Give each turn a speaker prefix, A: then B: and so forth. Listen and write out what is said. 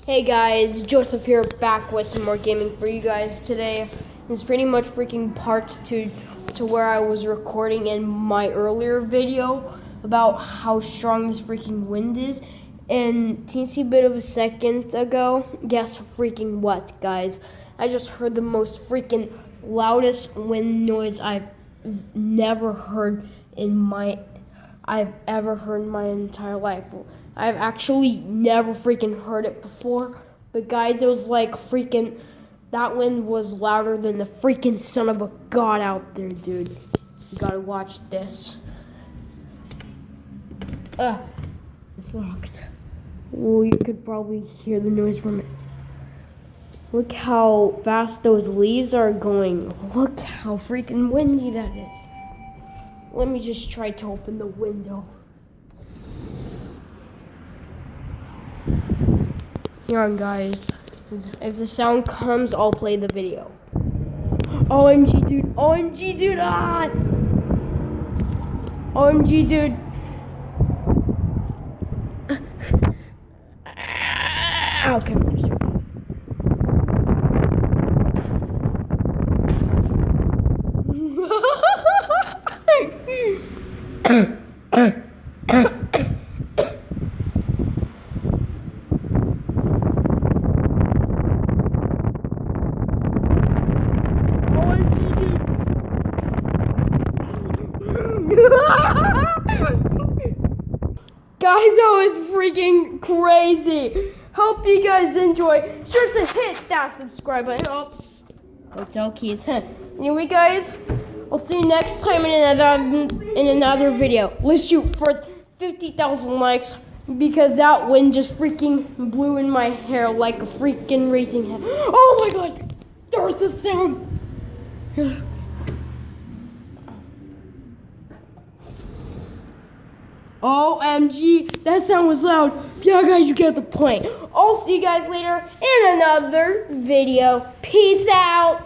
A: Hey guys, Joseph here, back with some more gaming for you guys today. It's pretty much freaking part to where I was recording in my earlier video about how strong this freaking wind is. And teensy bit of a second ago, guess freaking what, guys? I just heard the most freaking loudest wind noise I've ever heard in my entire life. I've actually never freaking heard it before, but guys, it was like freaking, that wind was louder than the freaking son of a god out there, dude. You gotta watch this. It's locked. Well, you could probably hear the noise from it. Look how fast those leaves are going. Look how freaking windy that is. Let me just try to open the window. Here on, guys. If the sound comes, I'll play the video. OMG, dude. OMG, dude. Ah! OMG, dude. Okay, I'm just Guys, that was freaking crazy. Hope you guys enjoy. Sure to hit that subscribe button. Oh, hotel keys. Anyway, guys, I'll see you next time in another video. Let's shoot for 50,000 likes because that wind just freaking blew in my hair like a freaking racing head. Oh my god, there's the sound. OMG, that sound was loud. Yeah, guys, you get the point. I'll see you guys later in another video. Peace out.